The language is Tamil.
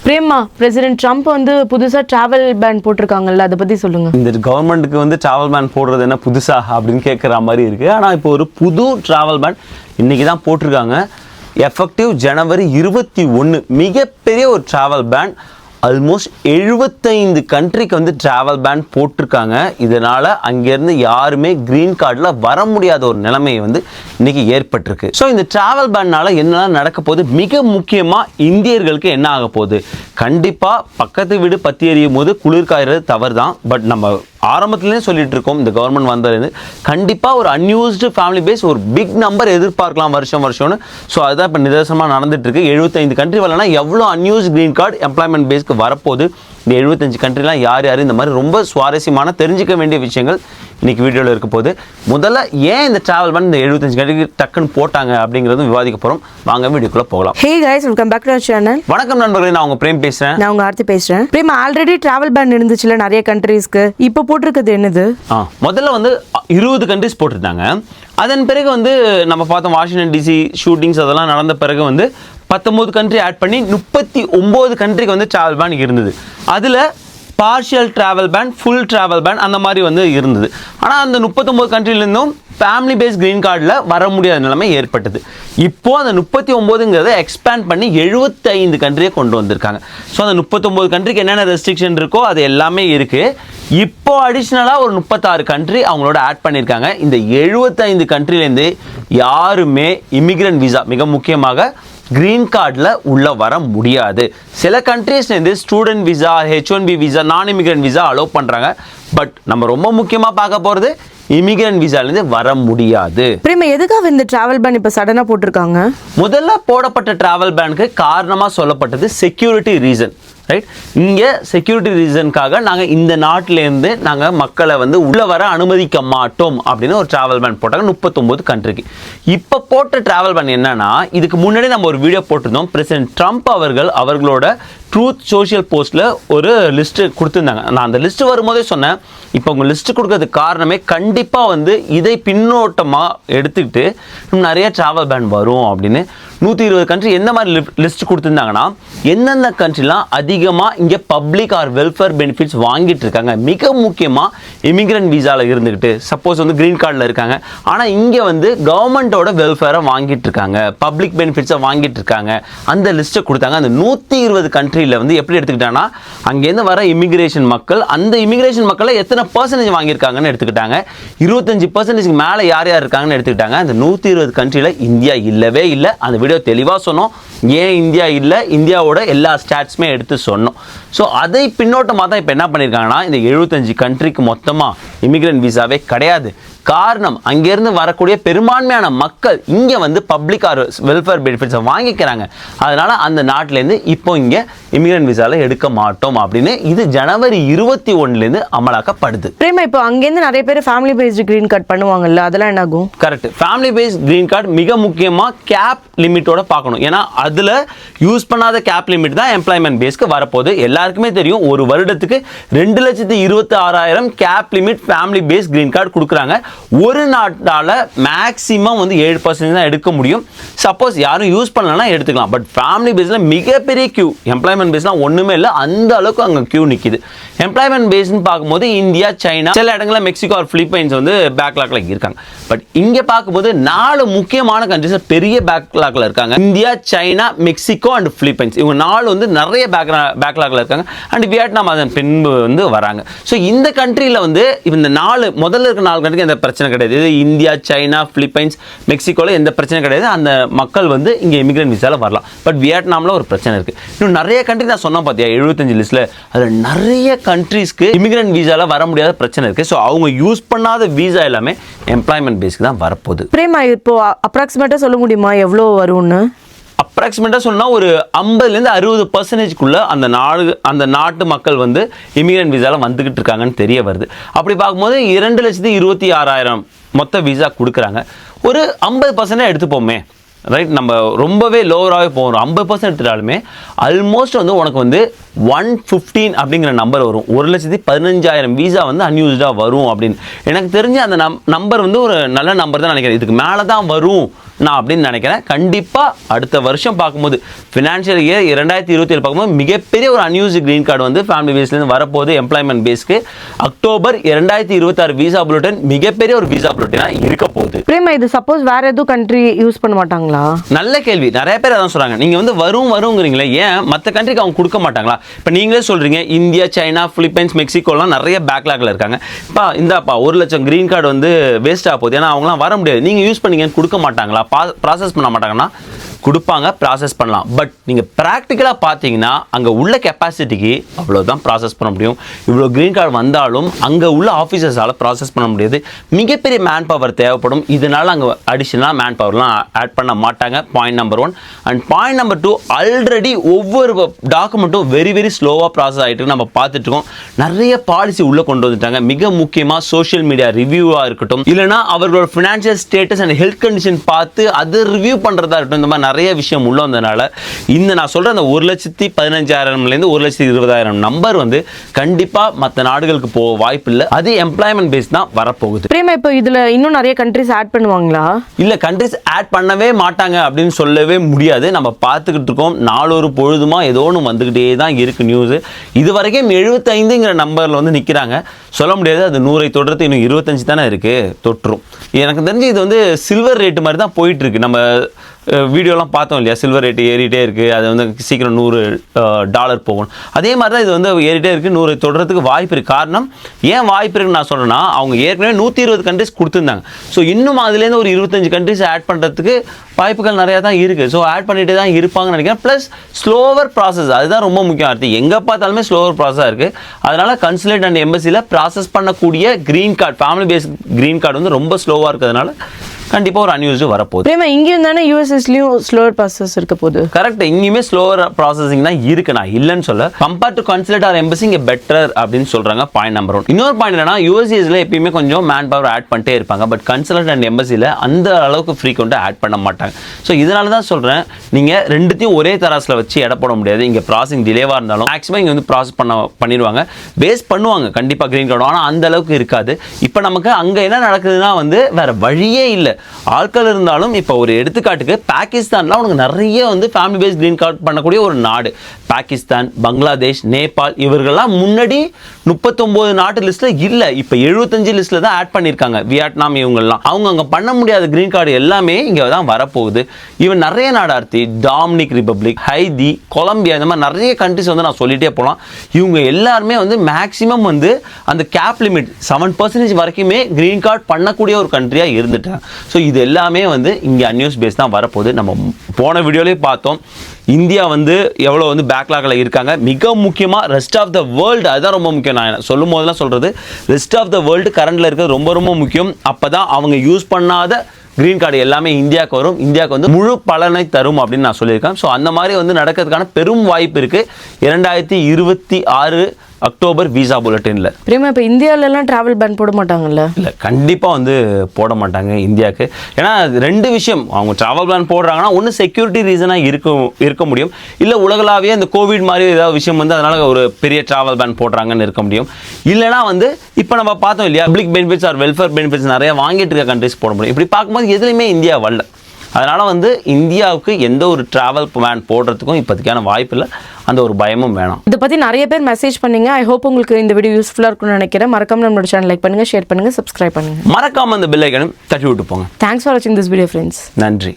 பிரேமா, பிரசிடென்ட் ட்ரம்ப் வந்து புதுசா டிராவல் பேன் போட்டிருக்காங்கல்ல, அதை பத்தி சொல்லுங்க. இந்த கவர்மெண்ட்டுக்கு வந்து டிராவல் பேன் போடுறது என்ன புதுசா அப்படின்னு கேட்குற மாதிரி இருக்கு. ஆனால் இப்போ ஒரு புது டிராவல் பேன் இன்னைக்கு தான் போட்டிருக்காங்க. எஃபெக்டிவ் ஜனவரி 21. மிகப்பெரிய ஒரு டிராவல் பேன். ஆல்மோஸ்ட் 75 கண்ட்ரிக்கு வந்து டிராவல் பேன் போட்டிருக்காங்க. இதனால் அங்கேருந்து யாருமே க்ரீன் கார்டில் வர முடியாத ஒரு நிலைமையை வந்து இன்றைக்கி ஏற்பட்டிருக்கு. ஸோ இந்த டிராவல் பேன்னால் என்னெல்லாம் நடக்க போகுது, மிக முக்கியமாக இந்தியர்களுக்கு என்ன ஆக போகுது. கண்டிப்பாக பக்கத்து வீடு பற்றி எறியும் போது குளிர் காய்றது தவறு தான். பட் நம்ம ஆரம்பத்துலேயே சொல்லிட்டு இருக்கோம், இந்த கவர்மெண்ட் வந்தது கண்டிப்பாக ஒரு அன்யூஸ்டு ஃபேமிலி பேஸ் ஒரு பிக் நம்பர் எதிர்பார்க்கலாம் வருஷம்னு. ஸோ அதுதான் இப்போ நிதர்சனமாக நடந்துட்டு இருக்கு. 75 கண்ட்ரி வரலன்னா எவ்வளோ அன்யூஸ்ட் க்ரீன் கார்டு எம்ப்ளாய்மெண்ட் பேஸ்க்கு வரப்போகுது. இந்த 75 கண்ட்ரிலாம் யார் யார், இந்த மாதிரி ரொம்ப சுவாரஸ்யமான தெரிஞ்சிக்க வேண்டிய விஷயங்கள் இன்னைக்கு வீடியோவில் இருக்க போது. முதல்ல ஏன் இந்த டிராவல் பேன் இந்த 75 கண்ட்ரிக்கு டக்குன்னு போட்டாங்க அப்படிங்கிறதும் விவாதிக்க போகிறோம். வாங்க வீடியோக்குள்ள போகலாம். Hey guys, welcome back to our channel. வணக்கம் நண்பர்களே, நான் உங்க பிரேம் பேசுறேன். நான் உங்க ஆர்த்தி பேசுறேன். பிரேம், ஆல்ரெடி டிராவல் பேன் இருந்துச்சுல நிறைய கண்ட்ரீஸ்க்கு, இப்போ போட்டிருக்கிறது என்னது? முதல்ல வந்து 20 கண்ட்ரிஸ் போட்டிருந்தாங்க. அதன் பிறகு வந்து நம்ம பார்த்தோம் வாஷிங்டன் டிசி ஷூட்டிங்ஸ் அதெல்லாம் நடந்த பிறகு வந்து 19 கண்ட்ரி ஆட் பண்ணி 39 கண்ட்ரிக்கு வந்து டிராவல் பேன் இருந்தது. அதில் partial travel ban, full travel ban அந்த மாதிரி வந்து இருந்தது. ஆனால் அந்த 39 கண்ட்ரிலேருந்தும் ஃபேமிலி பேஸ் க்ரீன் கார்டில் வர முடியாத நிலைமை ஏற்பட்டது. இப்போது அந்த 39ங்கிறத எக்ஸ்பேண்ட் பண்ணி 75 கண்ட்ரியை கொண்டு வந்திருக்காங்க. ஸோ அந்த 39 கண்ட்ரிக்கு என்னென்ன ரெஸ்ட்ரிக்ஷன் இருக்கோ அது எல்லாமே இருக்குது. இப்போ அடிஷ்னலாக ஒரு 36 கண்ட்ரி அவங்களோட ஆட் பண்ணியிருக்காங்க. இந்த 75 கண்ட்ரிலேருந்து யாருமே இமிக்ரெண்ட் விசா, மிக முக்கியமாக க்ரீன் கார்டில் உள்ளே வர முடியாது. சில கண்ட்ரீஸ்லேருந்து ஸ்டூடெண்ட் விசா, H1B விசா, நான் இமிக்ரெண்ட் விசா அலோவ் பண்ணுறாங்க. பட் நம்ம ரொம்ப முக்கியமாக பார்க்க போகிறது இமிக்ரெண்ட் விசாலேருந்து வர முடியாது. பிரேமா, எதுக்காக இந்த டிராவல் பேன் இப்போ சடனாக போட்டிருக்காங்க? முதல்ல போடப்பட்ட டிராவல் பேனுக்கு காரணமாக சொல்லப்பட்டது செக்யூரிட்டி ரீசன். ரைட், இங்கே செக்யூரிட்டி ரீசனுக்காக நாங்கள் இந்த நாட்டிலேருந்து நாங்கள் மக்களை வந்து உள்ளே வர அனுமதிக்க மாட்டோம் அப்படின்னு ஒரு டிராவல் பேன் போட்டாங்க 39 கண்ட்ரிக்கு. இப்போ போட்ட டிராவல் பேன் என்னன்னா, இதுக்கு முன்னாடி நம்ம ஒரு வீடியோ போட்டிருந்தோம். பிரசிடென்ட் ட்ரம்ப் அவர்களோட ட்ரூத் சோஷியல் போஸ்ட்டில் ஒரு லிஸ்ட்டு கொடுத்துருந்தாங்க. நான் அந்த லிஸ்ட்டு வரும்போதே சொன்னேன், இப்போ உங்கள் லிஸ்ட்டு கொடுக்கறதுக்கு காரணமே கண்டிப்பாக வந்து இதை பின்னோட்டமாக எடுத்துக்கிட்டு நிறைய டிராவல் பேன் வரும் அப்படின்னு. 120 கண்ட்ரி எந்த மாதிரி லிஸ்ட் கொடுத்துருந்தாங்கன்னா, எந்தெந்த கண்ட்ரிலாம் அதிகமாக இங்கே பப்ளிக் ஆர் வெல்ஃபேர் பெனிஃபிட்ஸ் வாங்கிட்டு இருக்காங்க, மிக முக்கியமாக இமிக்ரெண்ட் விசாவில் இருந்துக்கிட்டு சப்போஸ் வந்து க்ரீன் கார்டில் இருக்காங்க, ஆனால் இங்கே வந்து கவர்மெண்ட்டோட வெல்ஃபேரை வாங்கிட்டு இருக்காங்க, பப்ளிக் பெனிஃபிட்ஸை வாங்கிட்டு இருக்காங்க, அந்த லிஸ்ட்டை கொடுத்தாங்க. அந்த 120 கண்ட்ரியில் வந்து எப்படி எடுத்துக்கிட்டாங்கன்னா, அங்கேருந்து வர இமிக்ரேஷன் மக்கள், அந்த இமிக்ரேஷன் மக்களை எத்தனை பர்சன்டேஜ் வாங்கியிருக்காங்கன்னு எடுத்துக்கிட்டாங்க. 25% மேலே யார் யார் இருக்காங்கன்னு எடுத்துக்கிட்டாங்க. அந்த 120 கண்ட்ரியில் இந்தியா இல்லவே இல்லை. அந்த வீடியோ தெளிவாக சொன்னோம், ஏன் இந்தியா இல்லை, இந்தியாவோட எல்லா ஸ்டாட்ஸுமே எடுத்து சொன்னோம். ஸோ அதை பின்னோட்டமாக தான் இப்போ என்ன பண்ணியிருக்காங்கன்னா, இந்த 75 கண்ட்ரிக்கு மொத்தமாக இமிக்ரெண்ட் விசாவே கிடையாது. காரணம், அங்கேருந்து வரக்கூடிய பெரும்பான்மையான மக்கள் இங்கே வந்து பப்ளிக் ஆர் வெல்ஃபேர் பெனிஃபிட்ஸை வாங்கிக்கிறாங்க. அதனால் அந்த நாட்டிலேருந்து இப்போ இங்கே இமிக்ரெண்ட் விசாவில் எடுக்க மாட்டோம் அப்படின்னு இது ஜனவரி 21 அமலாக்கப்படுது. பிரேமா, இப்போ அங்கேருந்து நிறைய பேர் ஃபேமிலி பேஸ்டு க்ரீன் கார்டு பண்ணுவாங்கல்ல, அதெல்லாம் என்ன ஆகும்? Correct, family based green card மிக முக்கியமாக கேப் லிமிட்டோட பார்க்கணும். ஏன்னா அதில் யூஸ் பண்ணாத கேப் லிமிட் தான் எம்ப்ளாய்மெண்ட் பேஸ்க்கு வரப்போகுது. எல்லாருக்குமே தெரியும், ஒரு வருடத்துக்கு 2,26,000 cap limit family based green card கொடுக்குறாங்க. ஒரு நாட்டால் மேக்ஸிமம் வந்து 7% தான் எடுக்க முடியும். சப்போஸ் யாரும் யூஸ் பண்ணலன்னா எடுத்துக்கலாம். பட் ஃபேமிலி பேஸில் மிகப்பெரிய கியூ, எம்ப்ளாய்மெண்ட் பேஸ்லாம் ஒன்றுமே இல்லை, அந்த அளவுக்கு அங்கே கியூ நிற்கிது. எம்ப்ளாய்மெண்ட் பேஸ்ன்னு பார்க்கும்போது இந்தியா, சைனா, சில இடங்களில் மெக்சிகோ ஆர் பிலிப்பைன்ஸ் வந்து பேக்லாக்ல இருக்காங்க. பட் இங்கே பார்க்கும்போது 4 முக்கியமான கண்ட்ரிஸ் பெரிய பேக்லாக்ல இருக்காங்க. India, China, Mexico and Philippines, இவங்க 4 வந்து நிறைய பேக்லாக்ல இருக்காங்க. அண்ட் வியட்நாம் அதன் பின்பு வந்து வராங்க. ஸோ இந்த கண்ட்ரியில் வந்து இந்த 4 முதல்ல இருக்க 4 கண்ட்ரிக்கு எந்த பிரச்சனை கிடையாது. இது இந்தியா, சைனா, பிலிப்பைன்ஸ், மெக்சிகோவில் எந்த பிரச்சனை கிடையாது. அந்த மக்கள் வந்து இங்கே இமிக்ரெண்ட் விசாவில் வரலாம். பட் வியட்நாமில் ஒரு பிரச்சனை இருக்குது. இன்னும் நிறைய கண்ட்ரி நான் சொன்னேன் பார்த்தியா 75 லிஸ்ட்டில், அதில் நிறைய கண்ட்ரீஸ்க்கு இமிக்ரெண்ட் விசாவில் வர முடியாத பிரச்சனை இருக்குது. ஸோ அவங்க யூஸ் பண்ணாத விசா எல்லாமே எம்ப்ளாய்மெண்ட் பேஸ்க்கு தான் வரப்போகுது. பிரேமா, இப்போ அப்ராக்சிமேட்டாக சொல்ல முடியுமா எவ்வளோ வரும்னு? அப்ராக்சிமேட்டாக சொன்னால் ஒரு 50% 60% அந்த நாட்டு மக்கள் வந்து இமிக்ரெண்ட் விசாவில் வந்துக்கிட்டு இருக்காங்கன்னு தெரிய வருது. அப்படி பார்க்கும்போது 2,26,000 மொத்த விசா கொடுக்குறாங்க. ஒரு 50% எடுத்துப்போமே, ரைட், நம்ம ரொம்பவே லோவராகவே போகிறோம். 50% எடுத்துட்டாலுமே ஆல்மோஸ்ட் வந்து உனக்கு வந்து 115 அப்படிங்கிற நம்பர் வரும். 1,15,000 விசா வந்து அன்யூஸ்டாக வரும் அப்படின்னு எனக்கு தெரிஞ்சு அந்த நம்பர் வந்து ஒரு நல்ல நம்பர் தான் நினைக்கிறேன். இதுக்கு மேலே தான் வரும் நான் அப்படின்னு நினைக்கிறேன். கண்டிப்பாக அடுத்த வருஷம் பார்க்கும்போது ஃபினான்ஷியல் இயர் 2027 பார்க்கும்போது மிகப்பெரிய ஒரு அன்யூஸ்டு கிரீன் கார்டு வந்து ஃபேமிலி பேஸ்லேருந்து வரப்போகுது. எம்ப்ளாய்மெண்ட் பேஸ்க்கு அக்டோபர் 2026 விசா புல்லட்டின் மிகப்பெரிய ஒரு விசா புல்லட்டினாக இருக்க போகுது. பிரேமா, இது சப்போஸ் வேற எதுவும் கண்ட்ரி யூஸ் பண்ண மாட்டாங்களா? நல்ல கேள்வி. நிறைய பேர் அதான் சொல்கிறாங்க, நீங்கள் வந்து வருங்கிறீங்களே, ஏன் மற்ற கண்ட்ரிக்கு அவங்க கொடுக்க மாட்டாங்களா? இப்போ நீங்களே சொல்கிறீங்க இந்தியா, சைனா, பிலிப்பைன்ஸ், மெக்சிகோலாம் நிறைய பேக்லாக்ல இருக்காங்க. இப்போ இந்தாப்பா 1 லட்சம் கிரீன் கார்டு வந்து வேஸ்ட் ஆக போகுது, ஏன்னா அவங்களாம் வர முடியாது, நீங்கள் யூஸ் பண்ணீங்கன்னு கொடுக்க மாட்டாங்களா? ப்ராசஸ் பண்ண மாட்டாங்கன்னா கொடுப்பாங்க, ப்ராசஸ் பண்ணலாம். பட் நீங்கள் ப்ராக்டிக்கலாக பார்த்தீங்கன்னா அங்கே உள்ள கெப்பாசிட்டிக்கு அவ்வளோதான் ப்ராசஸ் பண்ண முடியும். இவ்வளோ க்ரீன் கார்டு வந்தாலும் அங்கே உள்ள ஆஃபீஸர்ஸால் ப்ராசஸ் பண்ண முடியாது. மிகப்பெரிய மேன் பவர் தேவைப்படும். இதனால் அங்கே அடிஷ்னலாக மேன் பவர்லாம் ஆட் பண்ண மாட்டாங்க. Point number 1. And point number 2, already ஒவ்வொரு டாக்குமெண்ட்டும் வெரி வெரி ஸ்லோவாக ப்ராசஸ் ஆகிட்டு நம்ம பார்த்துட்ருக்கோம். நிறைய பாலிசி உள்ளே கொண்டு வந்துட்டாங்க. மிக முக்கியமாக சோஷியல் மீடியா ரிவ்யூவாக இருக்கட்டும், இல்லைனா அவர்களோட financial status and health condition பார்த்து அது ரிவ்யூ பண்ணுறதா இருக்கட்டும், இந்த மாதிரி நிறைய விஷயம் உள்ள வந்ததுனால இந்த நான் சொல்ற அந்த 1,15,000 1,20,000 நம்பர் வந்து கண்டிப்பா மற்ற நாடுகளுக்கு போக வாய்ப்பு இல்லை. அது எம்ப்ளாய்மெண்ட் பேஸ் தான் வரப்போகுது. பிரேமா, இப்போ இதுல இன்னும் நிறைய கண்ட்ரிஸ் ஆட் பண்ணுவாங்களா? இல்ல, கண்ட்ரிஸ் ஆட் பண்ணவே மாட்டாங்க அப்படின்னு சொல்லவே முடியாது. நம்ம பார்த்துக்கிட்டு இருக்கோம், நாளொரு பொழுதுமா ஏதோ ஒன்று வந்துகிட்டே தான் இருக்கு நியூஸ். இது வரைக்கும் 75ங்கிற நம்பர்ல வந்து நிக்கிறாங்க. சொல்ல முடியாது, அது 100ஐ தொடுறது இன்னும் 25 தானே இருக்கு, தொற்றும். எனக்கு தெரிஞ்சு இது வந்து சில்வர் ரேட் மாதிரி தான் போயிட்டு இருக்கு. நம்ம வீடியோலாம் பார்த்தோம் இல்லையா, சில்வர் ரேட் ஏறிட்டே இருக்குது, அது வந்து சீக்கிரம் $100 போகணும். அதே மாதிரி தான் இது வந்து ஏறிட்டே இருக்குது, 100 தொடுறதுக்கு வாய்ப்பு இருக்குது. காரணம் ஏன் வாய்ப்பு இருக்குன்னு நான் சொல்கிறேன்னா, அவங்க ஏற்கனவே 120 கண்ட்ரிஸ் கொடுத்துருந்தாங்க. ஸோ இன்னும் அதுலேருந்து ஒரு 25 கண்ட்ரிஸ் ஆட் பண்ணுறதுக்கு வாய்ப்புகள் நிறையா தான் இருக்குது. ஸோ ஆட் பண்ணிகிட்டே தான் இருப்பாங்கன்னு நினைக்கிறேன். ப்ளஸ் ஸ்லோவர் ப்ராசஸ், அதுதான் ரொம்ப முக்கியம். அடுத்து எங்கே பார்த்தாலுமே ஸ்லோவர் ப்ராசஸாக இருக்குது. அதனால் கன்சுலேட் அண்ட் எம்பசியில் ப்ராசஸ் பண்ணக்கூடிய green card, family base green card வந்து ரொம்ப ஸ்லோவாக இருக்கிறதுனால கண்டிப்பாக ஒரு அன்யூஸ்டு வரப்போகுது. பிரேமா, இங்கேயும் தானே யூஎஸ்எஸ்லையும் ஸ்லோவர் ப்ராசஸ் இருக்க போகுது. கரெக்ட், இங்கேயுமே ஸ்லோவர் ப்ராசஸிங் தான் இருக்கு, நான் இல்லைன்னு சொல்ல. Compared to consulate or embassy இங்கே பெட்டர் அப்படின்னு சொல்றாங்க. Point number 1. இன்னொரு பாயிண்ட் என்னன்னா, யூஎஸ்ஏஸ்ல எப்பயுமே கொஞ்சம் மேன் பவர் ஆட் பண்ணிட்டே இருப்பாங்க. பட் கன்சுலேட் அண்ட் எம்பசியில் அந்த அளவுக்கு ஃப்ரீக்வெண்ட்டாக ஆட் பண்ண மாட்டாங்க. ஸோ இதனால தான் சொல்கிறேன், நீங்கள் ரெண்டுத்தையும் ஒரே தராசில் வச்சு எடை போட முடியாது. இங்கே ப்ராசஸிங் டிலேவாக இருந்தாலும் மேக்ஸிமம் இங்கே வந்து ப்ராசஸ் பண்ணிடுவாங்க, பேஸ் பண்ணுவாங்க கண்டிப்பாக க்ரீன் கார்டு. ஆனால் அந்த அளவுக்கு இருக்காது. இப்போ நமக்கு அங்கே என்ன நடக்குதுன்னா வந்து வேற வழியே இல்லை. ஆட்கள் இருந்தாலும் இப்போ ஒரு எடுத்துக்காட்டுக்கு பாகிஸ்தான்ல உனக்கு நிறைய வந்து ஃபேமிலி பேஸ் கிரீன் கார்டு பண்ணக்கூடிய ஒரு நாடு. பாகிஸ்தான், பங்களாதேஷ், நேபாள் இவர்கள்லாம் முன்னாடி 39 நாட்டு லிஸ்ட்ல இல்ல, இப்போ 75 லிஸ்ட்ல தான் ஆட் பண்ணியிருக்காங்க. வியட்நாம் இவங்கெல்லாம் அவங்க அங்கே பண்ண முடியாத கிரீன் கார்டு எல்லாமே இங்கே தான் வரப்போகுது. இவன் நிறைய நாடு ஆர்த்தி, டாமினிக் ரிபப்ளிக், ஹைதி, கொலம்பியா, இந்த மாதிரி நிறைய கண்ட்ரிஸ் வந்து நான் சொல்லிட்டே போகலாம். இவங்க எல்லாருமே வந்து மேக்ஸிமம் வந்து அந்த கேப் லிமிட் 7% வரைக்குமே கிரீன் கார்டு பண்ணக்கூடிய ஒரு கண்ட்ரியாக இருந்துட்டாங்க. ஸோ இது எல்லாமே வந்து இங்கே அன்யூஸ் பேஸ் தான் வரப்போகுது. நம்ம போன வீடியோலேயே பார்த்தோம், இந்தியா வந்து எவ்வளோ வந்து பேக்லாகில் இருக்காங்க. மிக முக்கியமாக ரெஸ்ட் ஆஃப் த வேர்ல்டு, அதுதான் ரொம்ப முக்கியம். நான் சொல்லும் போதெல்லாம் சொல்கிறது, ரெஸ்ட் ஆஃப் த வேர்ல்டு கரண்டில் இருக்கிறது ரொம்ப ரொம்ப முக்கியம். அப்போ தான் அவங்க யூஸ் பண்ணாத கிரீன் கார்டு எல்லாமே இந்தியாவுக்கு வரும், இந்தியாவுக்கு வந்து முழு பலனை தரும் அப்படின்னு நான் சொல்லியிருக்கேன். ஸோ அந்த மாதிரி வந்து நடக்கிறதுக்கான பெரும் வாய்ப்பு இருக்குது 2026 அக்டோபர் விசா புல்லட்டின்ல. பிரேமா, இப்போ இந்தியாவிலலாம் டிராவல் பேன் போட மாட்டாங்கல்ல? இல்லை, கண்டிப்பாக வந்து போட மாட்டாங்க இந்தியாவுக்கு. ஏன்னா ரெண்டு விஷயம், அவங்க டிராவல் பேன் போடுறாங்கன்னா ஒன்று செக்யூரிட்டி ரீசனாக இருக்க முடியும், இல்லை உலகளாவிய இந்த கோவிட் மாதிரி ஏதாவது விஷயம் வந்து அதனால ஒரு பெரிய டிராவல் பேன் போடுறாங்கன்னு இருக்க முடியும். இல்லைனா வந்து இப்போ நம்ம பார்த்தோம் இல்லையா, public benefits or welfare benefits நிறைய வாங்கிட்டு இருக்க கண்ட்ரிஸ் போட முடியும். இப்படி பார்க்கும்போது எதுலையுமே இந்தியா வரல. அதனால் வந்து இந்தியாவுக்கு எந்த ஒரு டிராவல் பேன் போடுறதுக்கும் இப்போதைக்கான வாய்ப்பு இல்லை, அந்த ஒரு பயமும் வேணாம். இதை பற்றி நிறைய பேர் மெசேஜ் பண்ணீங்க. ஐ ஹோப் உங்களுக்கு இந்த வீடியோ யூஸ்ஃபுல்லாக இருக்கும்னு நினைக்கிறேன். மறக்காம நம்மளோட சேனல் லைக் பண்ணுங்கள், ஷேர் பண்ணுங்கள், சப்ஸ்கிரைப் பண்ணுங்கள். மறக்காமல் அந்த பெல் ஐக்கனும் தட்டி விட்டு போங்க. தேங்க்ஸ் ஃபார் வாட்சிங் திஸ் வீடியோ ஃப்ரெண்ட்ஸ். நன்றி.